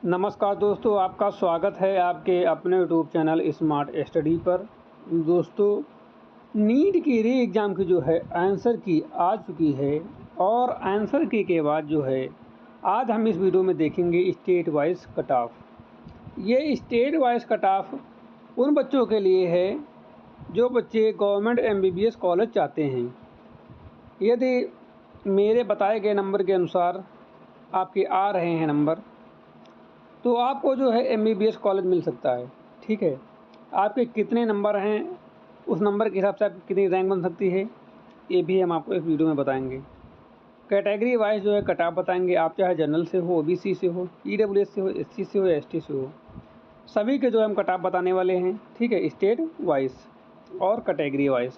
नमस्कार दोस्तों, आपका स्वागत है आपके अपने यूट्यूब चैनल स्मार्ट स्टडी पर। दोस्तों, नीट की री एग्ज़ाम की जो है आंसर की आ चुकी है और आंसर की के बाद जो है आज हम इस वीडियो में देखेंगे स्टेट वाइज कट ऑफ। ये स्टेट वाइज कट ऑफ उन बच्चों के लिए है जो बच्चे गवर्नमेंट एमबीबीएस कॉलेज चाहते हैं। यदि मेरे बताए गए नंबर के अनुसार आपके आ रहे हैं नंबर, तो आपको जो है एमबीबीएस कॉलेज मिल सकता है। ठीक है, आपके कितने नंबर हैं, उस नंबर के हिसाब से आपकी कितनी रैंक बन सकती है, ये भी हम आपको इस वीडियो में बताएंगे। कैटेगरी वाइज जो है कट ऑफ बताएंगे। आप चाहे जनरल से हो, ओबीसी से हो, ईडब्ल्यूएस से हो, एससी से हो या एसटी से हो, सभी के जो है हम कट ऑफ बताने वाले हैं। ठीक है, स्टेट वाइज और कैटेगरी वाइज।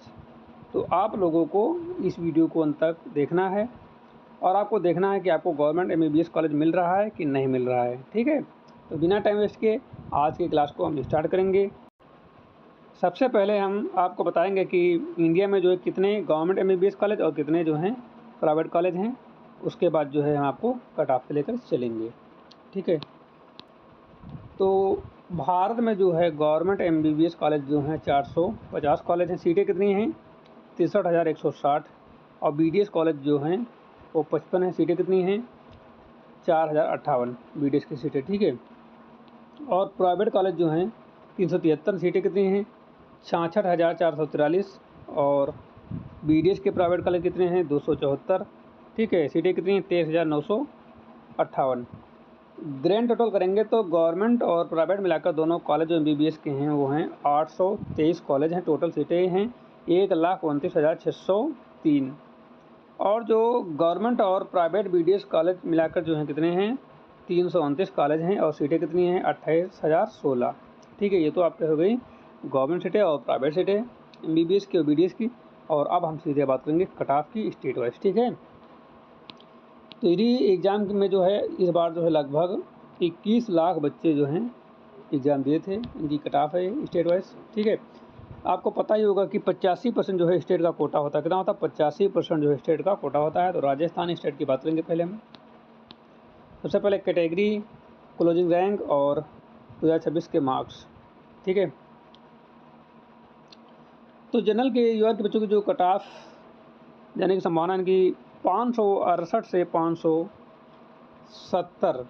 तो आप लोगों को इस वीडियो को अंत तक देखना है और आपको देखना है कि आपको गवर्नमेंट एमबीबीएस कॉलेज मिल रहा है कि नहीं मिल रहा है। ठीक है, तो बिना टाइम वेस्ट किए आज की क्लास को हम स्टार्ट करेंगे। सबसे पहले हम आपको बताएंगे कि इंडिया में जो है कितने गवर्नमेंट एमबीबीएस कॉलेज और कितने जो हैं प्राइवेट कॉलेज हैं। उसके बाद जो है हम आपको कट ऑफ से लेकर चलेंगे। ठीक है, तो भारत में जो है गवर्नमेंट एमबीबीएस कॉलेज जो हैं 450 कॉलेज हैं। सीटें कितनी हैं? 63,160। और बीडीएस कॉलेज जो हैं वो 55 हैं। सीटें कितनी हैं? 4,058 बीडीएस की सीटें। ठीक है, और प्राइवेट कॉलेज जो हैं 373। सीटें कितनी हैं? 66,443। और बीडीएस के प्राइवेट कॉलेज कितने हैं? 274। ठीक है, सीटें कितनी हैं? 23,958। ग्रैंड टोटल करेंगे तो गवर्नमेंट और प्राइवेट मिलाकर दोनों कॉलेज जो एमबीबीएस के हैं वो हैं 823 कॉलेज हैं। टोटल सीटें हैं 1,29,603। और जो गवर्नमेंट और प्राइवेट बीडीएस कॉलेज मिलाकर जो हैं कितने हैं? 329 कॉलेज हैं और सीटें कितनी हैं? 28,016। ठीक है, ये तो आपके हो गई गवर्नमेंट सीटें और प्राइवेट सीटें एमबीबीएस की और बीडीएस की। और अब हम सीधे बात करेंगे कट ऑफ की स्टेट वाइज। ठीक है, तो री एग्ज़ाम में जो है इस बार जो है लगभग 21 लाख बच्चे जो हैं एग्ज़ाम दिए थे। इनकी कट ऑफ है स्टेट वाइज। ठीक है, आपको पता ही होगा कि 85% जो है स्टेट का कोटा होता है। कितना होता है? 85% जो है स्टेट का कोटा होता है। तो राजस्थान स्टेट की बात करेंगे पहले हम। सबसे पहले कैटेगरी, क्लोजिंग रैंक और 2026 के मार्क्स। ठीक है, तो जनरल के यूआर के बच्चों की जो कट ऑफ जाने की संभावना इनकी 568 से 570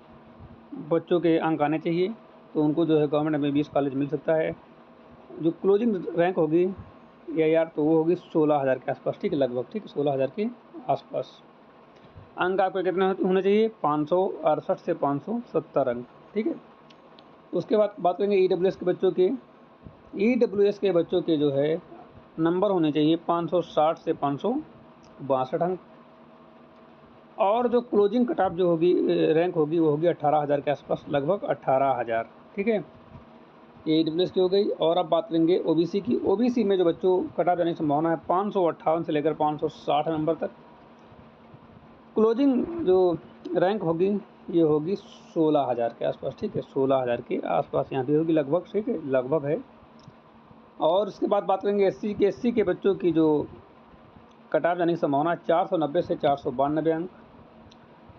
बच्चों के अंक आने चाहिए, तो उनको जो है गवर्नमेंट एमबीबीएस कॉलेज मिल सकता है। जो क्लोजिंग रैंक होगी AIR तो वो होगी 16,000 के आसपास। ठीक है, लगभग। ठीक है, 16,000 के आसपास अंक आपके कितने होने चाहिए? 568 से 570 अंक। ठीक है, उसके बाद बात करेंगे ईडब्ल्यूएस के बच्चों के। ईडब्ल्यूएस के बच्चों के जो है नंबर होने चाहिए 560 से 562 अंक। और जो क्लोजिंग कट ऑफ जो होगी रैंक होगी वो होगी 18,000 के आसपास, लगभग 18,000। ठीक है, ये ईडब्ल्यूएस की हो गई। और अब बात करेंगे ओबीसी की। ओबीसी में जो बच्चों कट ऑफ जाने की संभावना है 558 से लेकर 560 नंबर तक। क्लोजिंग जो रैंक होगी ये होगी 16,000 के आसपास। ठीक है, 16,000 के आसपास यहाँ भी होगी लगभग। ठीक है, लगभग है। और उसके बाद बात करेंगे एससी के बच्चों की जो कट ऑफ जाने की संभावना है 490 से 492 अंक।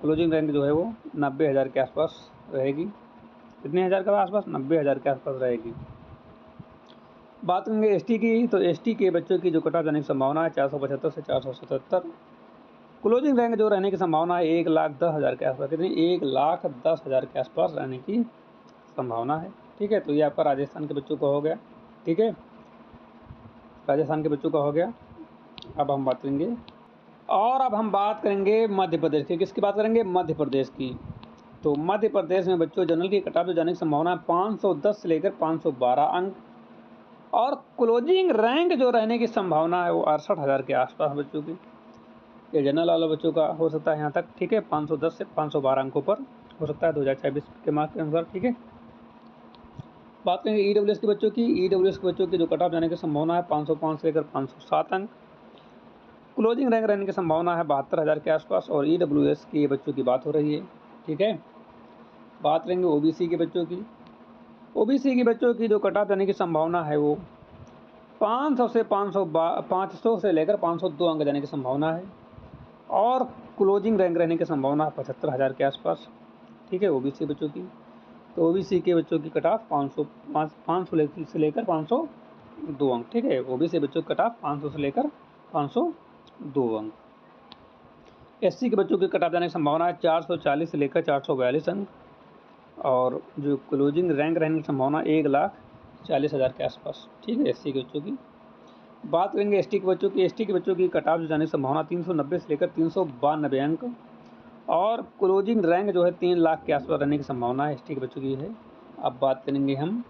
क्लोजिंग रैंक जो है वो 90,000 के आसपास रहेगी। कितने हज़ार के आसपास? 90,000 के आसपास रहेगी। बात करेंगे एसटी की, तो एसटी के बच्चों की जो कट ऑफ जाने की संभावना है 475 से 477। क्लोजिंग रैंक जो रहने की संभावना है 1,10,000 के आसपास। कितनी? 1,10,000 के आसपास रहने की संभावना है। ठीक है, तो ये आपका राजस्थान के बच्चों का हो गया। ठीक है, राजस्थान के बच्चों का हो गया। अब हम बात करेंगे मध्य प्रदेश की। किसकी बात करेंगे? मध्य प्रदेश की। तो मध्य प्रदेश में बच्चों जनरल की कट ऑफ जाने की संभावना है 510 से लेकर 512 अंक। और क्लोजिंग रैंक जो रहने की संभावना है वो 68,000 के आसपास बच्चों की। ये जनरल वाले बच्चों का हो सकता है यहाँ तक। ठीक है, 510 से 512 अंकों पर हो सकता है 2024 के मार्क्स के अनुसार। ठीक है, बात करेंगे ईडब्ल्यूएस के बच्चों की। ईडब्ल्यूएस के बच्चों की जो कट ऑफ जाने की संभावना है 505 से लेकर 507 अंक। क्लोजिंग रैंक रहने की संभावना है 72,000 के आसपास। और ईडब्ल्यूएस की बच्चों की बात हो रही है। ठीक है, बात करेंगे ओबीसी के बच्चों की। ओबीसी के बच्चों की जो कट ऑफ जाने की संभावना है वो 500 से लेकर 502 अंक जाने की संभावना है। और क्लोजिंग रैंक रहने की संभावना है 75,000 के आसपास। ठीक है, ओबीसी बच्चों की। तो ओबीसी के बच्चों की कट ऑफ 500 से लेकर 502 अंक, ठीक है। ओबीसी बच्चों की कट ऑफ 500 से लेकर 502 अंक। एससी के बच्चों की कट ऑफ जाने की संभावना है 440 से लेकर 442 अंक, और जो क्लोजिंग रैंक रहने की संभावना 1,40,000 के आसपास, ठीक है, एससी के बच्चों की। बात करेंगे एसटी के बच्चों की। एसटी के बच्चों की कट ऑफ जाने की संभावना 390 से लेकर 392 अंक, और क्लोजिंग रैंक जो है 3 लाख के आसपास रहने की संभावना एसटी के बच्चों की है। अब बात करेंगे हम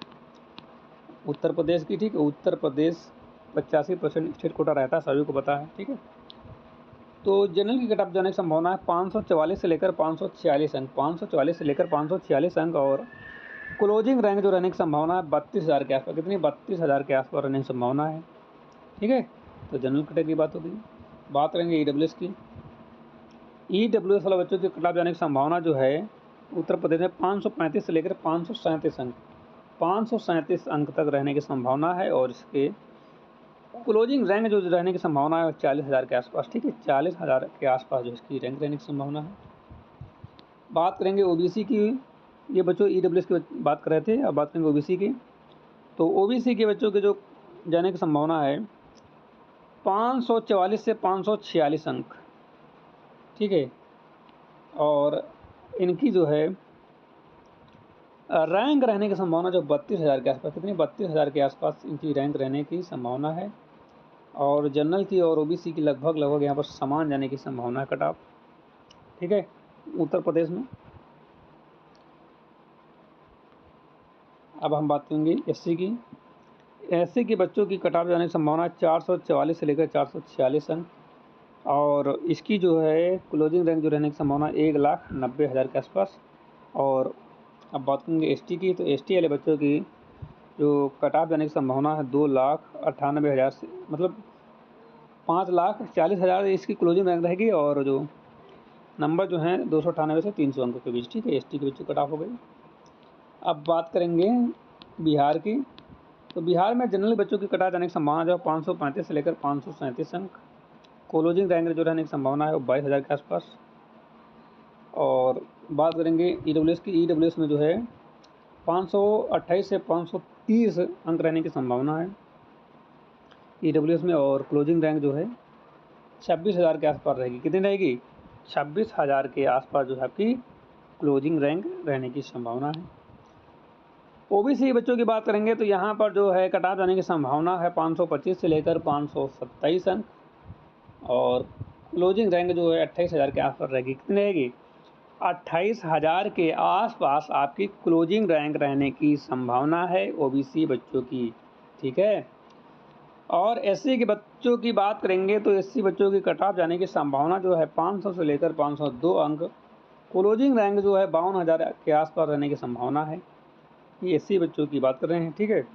उत्तर प्रदेश की, ठीक है। उत्तर प्रदेश 85% स्टेट कोटा रहता है, सभी को पता है, ठीक है। तो जनरल की कट ऑफ जाने की संभावना है 544 से लेकर 546 अंक, 544 से लेकर 546 अंक, और क्लोजिंग रैंक जो रहने की संभावना है 32,000 के आसपास। कितनी? 32,000 के आसपास रहने की संभावना है, ठीक है। तो जनरल कैटेगरी की बात हो गई। बात करेंगे ईडब्ल्यूएस की। ईडब्ल्यूएस वाले बच्चों की कट ऑफ जाने की संभावना जो है उत्तर प्रदेश में 535 से लेकर 537 अंक, 537 अंक तक रहने की संभावना है, और इसके क्लोजिंग रैंक जो रहने की संभावना है 40,000 के आसपास, ठीक है। 40,000 के आसपास जो इसकी रैंक रहने की संभावना है। बात करेंगे ओबीसी की। ये बच्चों ईडब्ल्यूएस की बात कर रहे थे, अब बात करेंगे ओबीसी की। तो ओबीसी के बच्चों के जो जाने की संभावना है 544 से 546 अंक, ठीक है। और इनकी जो है रैंक रहने की संभावना जो 32,000 के आसपास, कितनी? 32,000 के आसपास इनकी रैंक रहने की संभावना है, और जनरल की और ओबीसी की लगभग यहाँ पर समान जाने की संभावना है कट ऑफ, ठीक है, उत्तर प्रदेश में। अब हम बात करेंगे एससी की। एससी के बच्चों की कट ऑफ जाने की संभावना 444 से लेकर 446 अंक, और इसकी जो है क्लोजिंग रैंक जो रहने की संभावना 1,90,000 के आसपास। और अब बात करेंगे एसटी की। तो एसटी वाले बच्चों की जो कट ऑफ जाने की संभावना है 2,98,000 से, मतलब 5,40,000 इसकी क्लोजिंग रैंक रहेगी, और जो नंबर जो हैं 298 से 300 अंकों के बीच, ठीक है। एसटी के बच्चों कट ऑफ हो गई। अब बात करेंगे बिहार की। तो बिहार में जनरल बच्चों की कट ऑफ जाने की संभावना जो है 535 से लेकर 537 अंक, क्लोजिंग रैंक जो रहने की संभावना है वो 22,000 के आसपास। और बात करेंगे ईडब्ल्यूएस की। ईडब्ल्यूएस में जो है 528 से 530 अंक रहने की संभावना है ईडब्ल्यूएस में, और क्लोजिंग रैंक जो है 26,000 के आसपास रहेगी। कितनी रहेगी? 26,000 के आसपास जो है आपकी क्लोजिंग रैंक रहने की संभावना है। ओबीसी बच्चों की बात करेंगे तो यहाँ पर जो है कट ऑफ जाने की संभावना है 525 से लेकर 527 अंक, और क्लोजिंग रैंक जो है 28,000 के आसपास रहेगी। कितनी रहेगी? 28,000 के आसपास आपकी क्लोजिंग रैंक रहने की संभावना है ओबीसी बच्चों की, ठीक है। और एससी के बच्चों की बात करेंगे तो एससी बच्चों की कट ऑफ जाने की संभावना जो है 500 से लेकर 502 अंक, क्लोजिंग रैंक जो है 52,000 के आसपास रहने की संभावना है। ये एससी बच्चों की बात कर रहे हैं, ठीक है।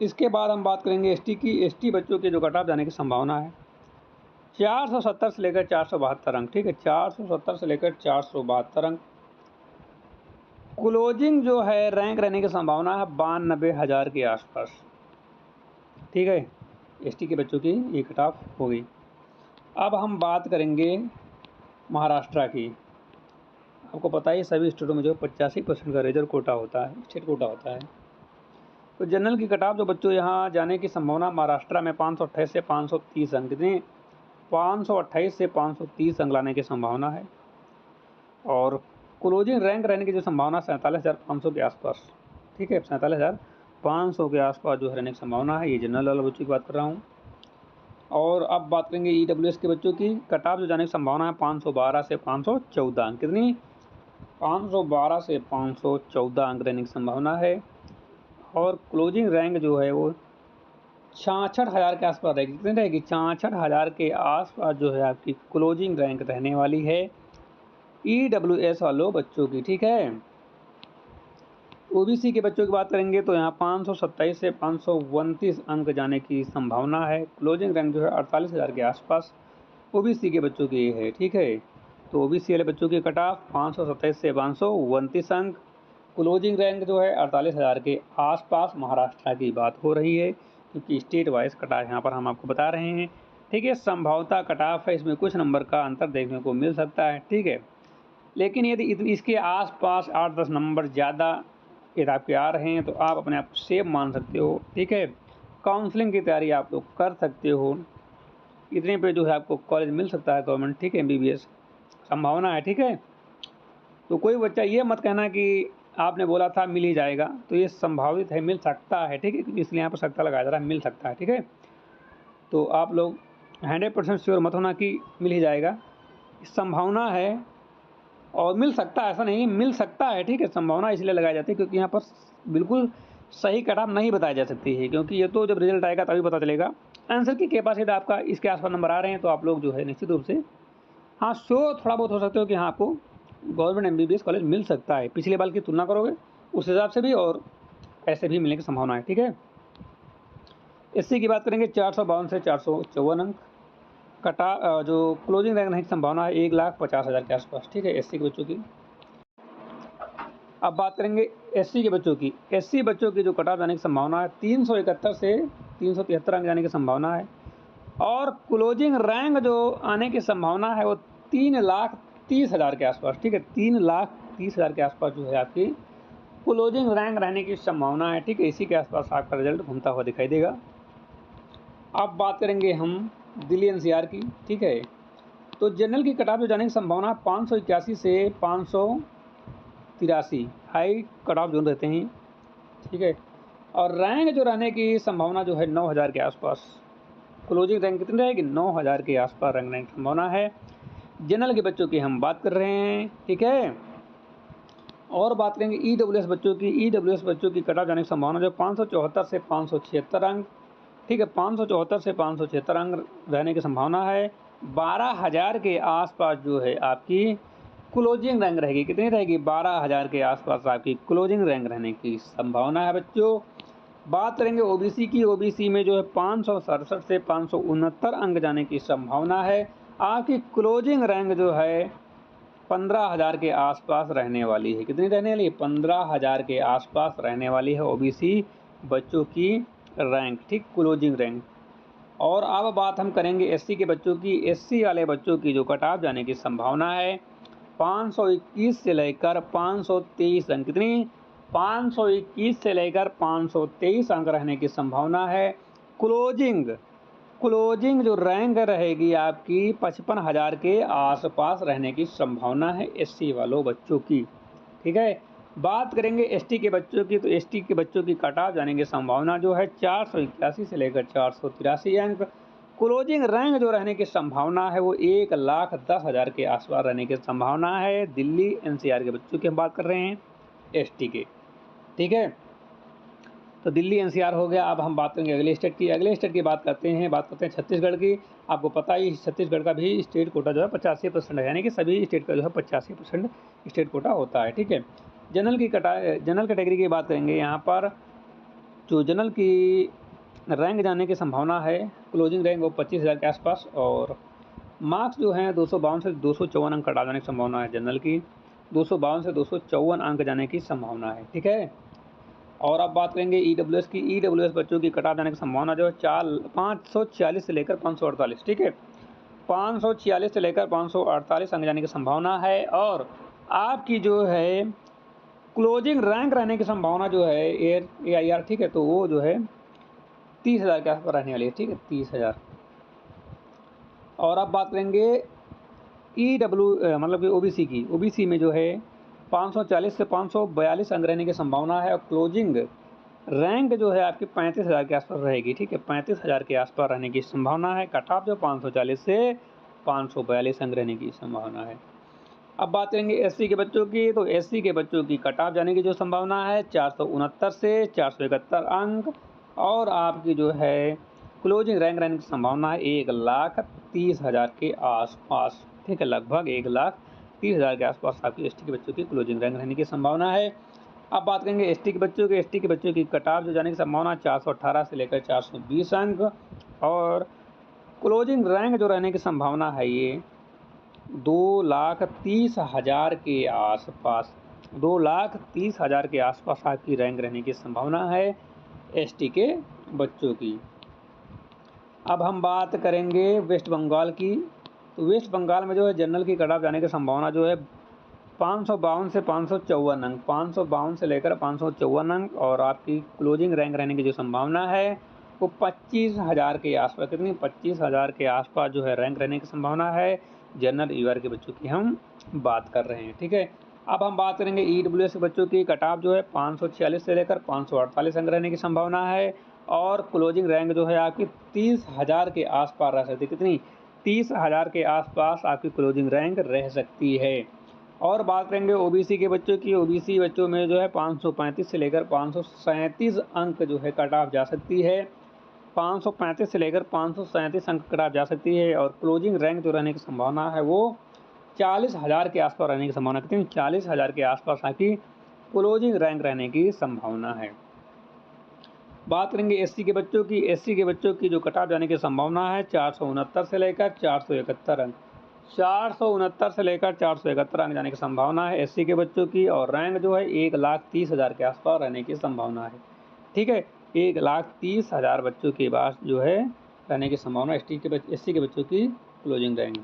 इसके बाद हम बात करेंगे एसटी की। एसटी बच्चों के जो कट ऑफ जाने की संभावना है 470 से लेकर 472 अंक, ठीक है। 470 से लेकर 472 अंक। क्लोजिंग जो है रैंक रहने की संभावना है 92,000 के आसपास, ठीक है। एसटी के बच्चों की ये कट ऑफ हो गई। अब हम बात करेंगे महाराष्ट्र की। आपको पता है सभी स्टेटों में जो 85% का रिजर्व कोटा होता है, स्टेट कोटा होता है। तो जनरल की कट ऑफ जो बच्चों यहाँ जाने की संभावना महाराष्ट्र में 528 से 530 अंक, कितने? 528 से 530 अंक लाने की संभावना है, और क्लोजिंग रैंक रहने की जो संभावना 47,500 के आसपास, ठीक है। 47,500 के आसपास जो रहने की संभावना है। ये जनरल वाले बच्चों की बात कर रहा हूँ। और अब बात करेंगे ईडब्ल्यूएस के बच्चों की। कट ऑफ जो जाने की संभावना है 512 से 514 अंक, कितनी? 512 से 514 अंक रहने की संभावना है, और क्लोजिंग रैंक जो है वो 66,000 के आसपास रहेगी। कितनी रहेगी? 66,000 के आसपास जो है आपकी क्लोजिंग रैंक रहने वाली है ईडब्ल्यूएस वालों बच्चों की, ठीक है। ओबीसी के बच्चों की बात करेंगे तो यहाँ 527 से 529 अंक जाने की संभावना है। क्लोजिंग रैंक जो है 48,000 के आसपास ओबीसी के बच्चों की है, ठीक है। तो ओबीसी वाले बच्चों की कट ऑफ 527 से 529 अंक, क्लोजिंग रैंक जो है 48,000 के आसपास। महाराष्ट्र की बात हो रही है क्योंकि स्टेट वाइज कट ऑफ यहाँ पर हम आपको बता रहे हैं, ठीक है। संभवतः कट ऑफ है, इसमें कुछ नंबर का अंतर देखने को मिल सकता है, ठीक है। लेकिन यदि इसके आसपास 8-10 नंबर ज़्यादा यदि आपके आ रहे हैं तो आप अपने आप को सेफ मान सकते हो, ठीक है। काउंसलिंग की तैयारी आप लोग कर सकते हो, इतने पे जो है आपको कॉलेज मिल सकता है गवर्नमेंट, ठीक है, एमबीबीएस संभावना है, ठीक है। तो कोई बच्चा ये मत कहना कि आपने बोला था मिल ही जाएगा, तो ये संभावित है, मिल सकता है, ठीक है, इसलिए यहाँ पर सकता लगाया जा रहा है, मिल सकता है, ठीक है। तो आप लोग 100% श्योर मत होना कि मिल ही जाएगा, संभावना है और मिल सकता है, ऐसा नहीं, मिल सकता है, ठीक है। संभावना इसलिए लगाई जाती है क्योंकि यहाँ पर बिल्कुल सही कट ऑफ नहीं बताई जा सकती है, क्योंकि ये तो जब रिजल्ट आएगा तभी पता चलेगा। आंसर की कैपेसिटी आपका इसके आसपास नंबर आ रहे हैं तो आप लोग जो है निश्चित रूप से हाँ श्योर थोड़ा बहुत हो सकते हो कि हाँ आपको गवर्नमेंट एमबीबीएस कॉलेज मिल सकता है। पिछले बार की तुलना करोगे उस हिसाब से भी और ऐसे भी मिलने की संभावना है, ठीक है। एससी की बात करेंगे 452 से 454 अंक कटा जो क्लोजिंग रैंक रहने की संभावना है 1,50,000 के आसपास, ठीक है, एससी के बच्चों की। अब बात करेंगे एससी के बच्चों की। एससी बच्चों की जो कट ऑफ जाने की संभावना है 371 से 373 अंक जाने की संभावना है और क्लोजिंग रैंक जो आने की संभावना है वो 3,30,000 के आसपास, ठीक है, 3,30,000 के आसपास जो है आपकी क्लोजिंग रैंक रहने की संभावना है, ठीक है। इसी के आसपास आपका रिजल्ट घूमता हुआ दिखाई देगा। अब बात करेंगे हम दिल्ली एनसीआर की, ठीक है। तो जनरल की कट ऑफ जो जाने की संभावना 581 से 583 हाई कट ऑफ जोन रहते हैं, ठीक है। और रैंक जो रहने की संभावना जो है 9,000 के आसपास, क्लोजिंग रैंक कितनी रहेगी 9,000 के आसपास रैंक रहने की संभावना है। जनरल के बच्चों की हम बात कर रहे हैं, ठीक है। और बात करेंगे ईडब्ल्यूएस बच्चों की। ईडब्ल्यूएस बच्चों की कट ऑफ जाने की संभावना जो 574 से 576 अंक, ठीक है, 574 से 576 अंक रहने की संभावना है। 12,000 के आसपास जो है आपकी क्लोजिंग रैंक रहेगी, कितनी रहेगी 12,000 के आसपास आपकी क्लोजिंग रैंक रहने की संभावना है बच्चों। बात करेंगे ओबीसी की। ओबीसी में जो है 567 से 569 अंक जाने की संभावना है। आपकी क्लोजिंग रैंक जो है 15,000 के आसपास रहने वाली है, कितनी रहने वाली है 15,000 के आसपास रहने वाली है ओबीसी बच्चों की रैंक, ठीक, क्लोजिंग रैंक। और अब बात हम करेंगे एससी के बच्चों की। एससी वाले बच्चों की जो कट ऑफ जाने की संभावना है 521 से लेकर 523 अंक, कितनी 521 से लेकर 523 अंक रहने की संभावना है। क्लोजिंग जो रैंक रहेगी आपकी 55,000 के आसपास रहने की संभावना है एससी वालों बच्चों की, ठीक है। बात करेंगे एसटी के बच्चों की। तो एसटी के बच्चों की कट ऑफ जाने की संभावना जो है 481 से लेकर 483 अंक। क्लोजिंग रैंक जो रहने की संभावना है वो 1,10,000 के आसपास रहने की संभावना है दिल्ली एनसीआर के बच्चों की हम बात कर रहे हैं एसटी के, ठीक है। तो दिल्ली एनसीआर हो गया। अब हम बात करेंगे अगले स्टेट की। अगले स्टेट की बात करते हैं छत्तीसगढ़ की। आपको पता ही छत्तीसगढ़ का भी स्टेट कोटा जो है 85% है, यानी कि सभी स्टेट का जो है 85% स्टेट कोटा होता है, ठीक है। जनरल कैटेगरी की बात करेंगे। यहाँ पर जो जनरल की रैंक जाने की संभावना है क्लोजिंग रैंक वो 25,000 के आसपास और मार्क्स जो हैं 252 से 254 अंक कटा जाने की संभावना है जनरल की। 252 से 254 अंक जाने की संभावना है, ठीक है। और अब बात करेंगे ईडब्ल्यूएस की। ईडब्ल्यूएस बच्चों की कट ऑफ जाने की संभावना जो है 546 से लेकर 548, ठीक है, 546 से लेकर 548 अंक जाने की संभावना है। और आपकी जो है क्लोजिंग रैंक रहने की संभावना जो है AIR, ठीक है, तो वो जो है 30,000 के आसपास रहने वाली है, ठीक है, 30,000। और अब बात करेंगे मतलब कि ओबीसी की। ओबीसी में जो है 540 से 542 अंक रहने की संभावना है और क्लोजिंग रैंक जो है आपकी 35,000 के आसपास रहेगी, ठीक है, 35,000 के आसपास रहने की संभावना है। कट ऑफ जो 540 से 542 अंक रहने की संभावना है। अब बात करेंगे एससी के बच्चों की। तो एससी के बच्चों की कट ऑफ जाने की जो संभावना है 469 से 471 अंक और आपकी जो है क्लोजिंग रैंक रहने की संभावना है 1,30,000 के आसपास, ठीक है, लगभग 1,30,000 के आसपास आपकी एसटी के बच्चों की क्लोजिंग रैंक रहने की संभावना है। अब बात करेंगे एसटी के बच्चों के। एसटी के बच्चों की कट ऑफ जो जाने की संभावना 418 से लेकर 420 अंक और क्लोजिंग रैंक जो रहने की संभावना है ये 2,30,000 के आसपास, 2,30,000 के आसपास आपकी रैंक रहने की संभावना है एसटी के बच्चों की। अब हम बात करेंगे वेस्ट बंगाल की। तो वेस्ट बंगाल में जो है जनरल की कट ऑफ जाने की संभावना जो है 552 से 554 अंक, 552 से लेकर 554 अंक, और आपकी क्लोजिंग रैंक रहने की जो संभावना है वो 25,000 के आसपास, कितनी 25,000 के आसपास जो है रैंक रहने की संभावना है। जनरल ईआर के बच्चों की हम बात कर रहे हैं, ठीक है। अब हम बात करेंगे ईडब्ल्यूएस के बच्चों की कट ऑफ जो है 546 से लेकर 548 अंक रहने की संभावना है, और क्लोजिंग रैंक जो है आपकी 30,000 के आसपास रह सकती है, कितनी 30,000 के आसपास आपकी क्लोजिंग रैंक रह सकती है। और बात करेंगे ओबीसी के बच्चों की, ओबीसी बच्चों में जो है 535 से लेकर 537 अंक जो है कट ऑफ जा सकती है, 535 से लेकर 537 अंक कट ऑफ जा सकती है, और क्लोजिंग रैंक जो रहने की संभावना है वो 40,000 के आसपास रहने की संभावना, कितनी 40,000 के आसपास आपकी क्लोजिंग रैंक रहने की संभावना है। बात करेंगे एससी के बच्चों की, एससी के बच्चों की जो कट ऑफ जाने की संभावना है 469 से लेकर 471 अंक, 469 से लेकर 471 अंक जाने की संभावना है एससी के बच्चों की, और रैंक जो है 1,30,000 के आसपास रहने की संभावना है, ठीक है। 1,30,000 बच्चों के पास जो है रहने की संभावना एससी के बच्चों की क्लोजिंग रैंक।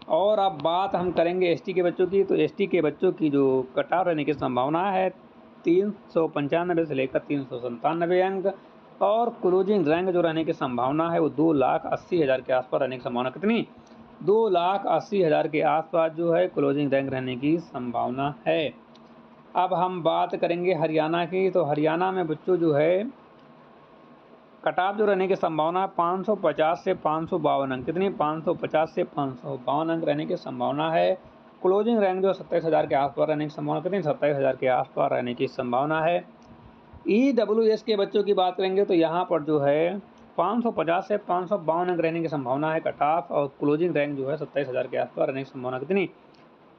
और अब बात हम करेंगे एसटी के बच्चों की, तो एसटी के बच्चों की जो कट ऑफ रहने की संभावना है 395 से लेकर 397 अंक, और क्लोजिंग रैंक जो रहने की संभावना है वो 2,80,000 के आसपास रहने की संभावना, कितनी 2,80,000 के आसपास जो है क्लोजिंग रैंक रहने की संभावना है। अब हम बात करेंगे हरियाणा की, तो हरियाणा में बच्चों जो है कट ऑफ जो रहने की संभावना है 550 से 552 अंक, कितनी 550 से 552 अंक रहने की संभावना है। क्लोजिंग रैंक जो 27,000 के आसपास रहने की संभावना, कितनी 27,000 के आसपास रहने की संभावना है। ईडब्ल्यूएस के बच्चों की बात करेंगे तो यहाँ पर जो है 550 से 552 अंक रहने की संभावना है कट ऑफ, और क्लोजिंग रैंक जो है 27,000 के आसपास रहने की संभावना, कितनी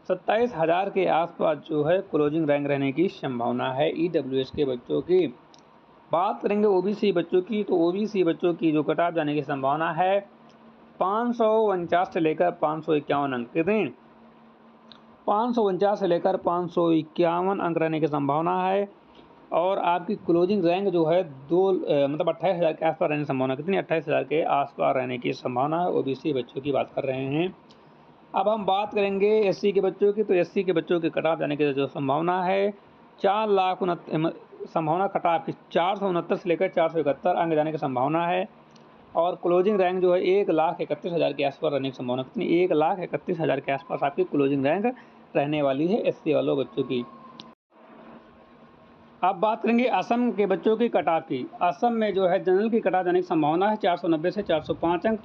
27,000 के आसपास जो है क्लोजिंग रैंक रहने की संभावना है ईडब्ल्यूएस के बच्चों की। बात करेंगे ओबीसी बच्चों की, तो ओबीसी बच्चों की जो कट ऑफ जाने की संभावना है 549 से लेकर 551 अंक, कितने 549 से लेकर 551 अंक रहने की संभावना है, और आपकी क्लोजिंग रैंक जो है 28,000 के आसपास रहने की संभावना, कितनी 28,000 के आसपास रहने की संभावना है। ओबीसी बच्चों की बात कर रहे हैं। अब हम बात करेंगे एससी के बच्चों की, तो एससी के बच्चों के कट ऑफ जाने की जो संभावना है 4,69,000 संभावना कट ऑफ की 469 से लेकर 471 अंक जाने की संभावना है, और क्लोजिंग रैंक जो है 1,31,000 के आसपास रहने की संभावना, कितनी 1,31,000 के आसपास आपकी क्लोजिंग रैंक रहने वाली है एससी वालों बच्चों की। अब बात करेंगे असम के बच्चों की कट ऑफ की। असम में जो है जनरल की कट ऑफ जाने की संभावना है 490 से 405 अंक,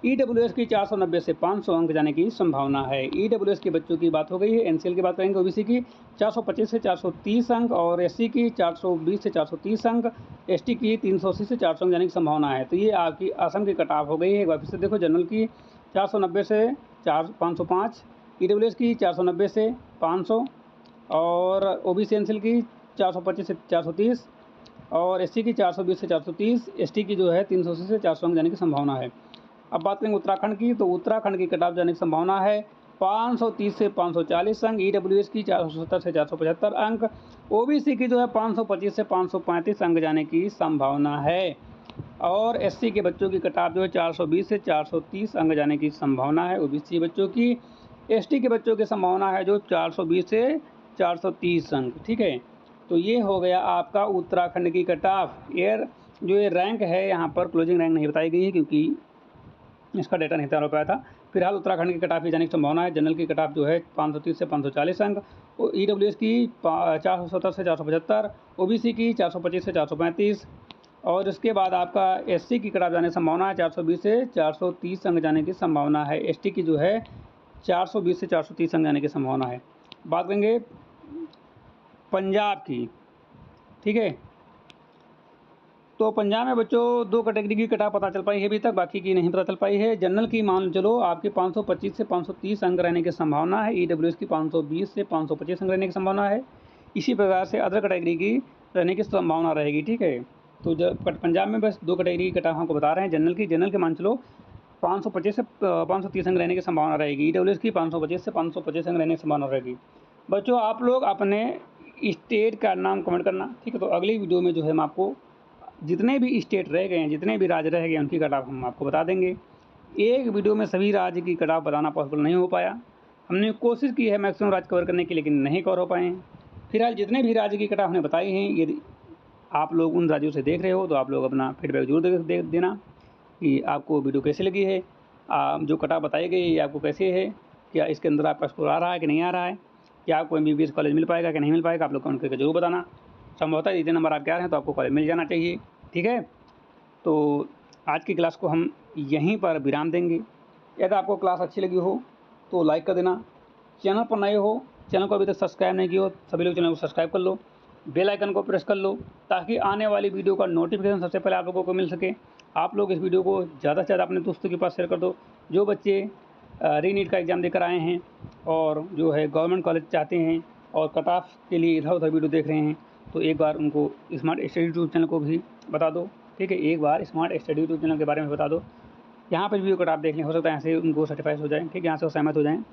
ईडब्ल्यूएस की 490 से 500 अंक जाने की संभावना है। ईडब्ल्यूएस के बच्चों की बात हो गई है। एनसीएल की बात करेंगे ओबीसी की 425 से 430 अंक, और एससी की 420 से 430 अंक, एसटी की 380 से 400 अंक जाने की संभावना है। तो ये आपकी असम की कट ऑफ हो गई है। एक बार फिर से देखो, जनरल की 490 से 505, ईडब्ल्यूएस की 490 से 500, और ओबीसी एनसीएल की 425 से 430, और एससी की 420 से 430, एसटी की जो है 380 से 400 अंक जाने की संभावना है। अब बात करेंगे उत्तराखंड की, तो उत्तराखंड की कट ऑफ जाने की संभावना है 530 से 540 अंक, ईडब्ल्यूएस की 470 से 475 अंक, ओबीसी की जो है 525 से 535 अंक जाने की संभावना है, और एससी के बच्चों की कट ऑफ जो है 420 से 430 अंक जाने की संभावना है ओबीसी बच्चों की। एसटी के बच्चों की संभावना है जो 420 से 430 अंक, ठीक है। तो ये हो गया आपका उत्तराखंड की कट ऑफ। जो ये रैंक है यहाँ पर क्लोजिंग रैंक नहीं बताई गई है क्योंकि इसका डेटा नहीं तैयार हो पाया था। फिलहाल उत्तराखंड की कट ऑफ जाने की संभावना है। जनरल की कट ऑफ जो है 530 से 540 अंक, ईडब्ल्यूएस की 470 से 475, ओबीसी की 425 से 435, और इसके बाद आपका एससी की कट ऑफ जाने की संभावना है 420 से 430 अंक जाने की संभावना है। एसटी की जो है 420 से 430 अंक जाने की संभावना है। बात करेंगे पंजाब की, ठीक है। तो पंजाब में बच्चों 2 कैटेगरी की कट ऑफ पता चल पाई है अभी तक, बाकी की नहीं पता चल पाई है। जनरल की मान चलो आपके 525 से 530 अंक रहने की संभावना है, ईडब्ल्यूएस की 520 से 525 अंक रहने की संभावना है। इसी प्रकार से अदर कैटेगरी की रहने की संभावना रहेगी, ठीक है। तो पंजाब में बस 2 कैटेगरी की कट ऑफ हमको बता रहे हैं। जनरल के मान चलो 525 से 530 अंक रहने की संभावना रहेगी, ईडब्ल्यूएस की 525 से 525 अंक रहने की संभावना रहेगी। बच्चों आप लोग अपने स्टेट का नाम कमेंट करना, ठीक है। तो अगली वीडियो में जो है हम आपको जितने भी स्टेट रह गए हैं, जितने भी राज्य रह गए उनकी कट ऑफ हम आपको बता देंगे। एक वीडियो में सभी राज्य की कट ऑफ बताना पॉसिबल नहीं हो पाया, हमने कोशिश की है मैक्सिमम राज्य कवर करने की, लेकिन नहीं कवर हो पाए हैं। फिलहाल जितने भी राज्य की कट ऑफ हमने बताई हैं, यदि आप लोग उन राज्यों से देख रहे हो तो आप लोग अपना फीडबैक जरूर दे देना कि आपको वीडियो कैसी लगी है, जो कट ऑफ बताई गई ये आपको कैसे है, क्या इसके अंदर आपका स्कोर आ रहा है कि नहीं आ रहा है, क्या आपको MBBS कॉलेज मिल पाएगा कि नहीं मिल पाएगा, आप लोग कमेंट करके जरूर बताना। संभवतः जितने नंबर आपके आ रहे हैं तो आपको कॉलेज मिल जाना चाहिए। ठीक है, तो आज की क्लास को हम यहीं पर विराम देंगे। यदि आपको क्लास अच्छी लगी हो तो लाइक कर देना। चैनल पर नए हो, चैनल को अभी तक सब्सक्राइब नहीं किया हो, सभी लोग चैनल को सब्सक्राइब कर लो, बेल आइकन को प्रेस कर लो, ताकि आने वाली वीडियो का नोटिफिकेशन सबसे पहले आप लोगों को मिल सके। आप लोग इस वीडियो को ज़्यादा से ज़्यादा अपने दोस्तों के पास शेयर कर दो। जो बच्चे रीनीट का एग्ज़ाम देकर आए हैं और जो है गवर्नमेंट कॉलेज चाहते हैं और कट ऑफ के लिए इधर उधर वीडियो देख रहे हैं, तो एक बार उनको स्मार्ट स्टडी यूट्यूब चैनल को भी बता दो। ठीक है, एक बार स्मार्ट स्टडी यूट्यूब चैनल के बारे में बता दो। यहाँ पर वीडियो कट ऑफ देख लें, हो सकता है यहाँ से उनको सर्टिफाइड हो जाए। ठीक है, यहाँ से वो सहमत हो जाएँ।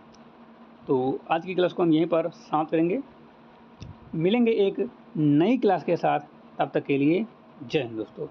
तो आज की क्लास को हम यहीं पर समाप्त करेंगे। मिलेंगे एक नई क्लास के साथ, तब तक के लिए जय हिंद दोस्तों।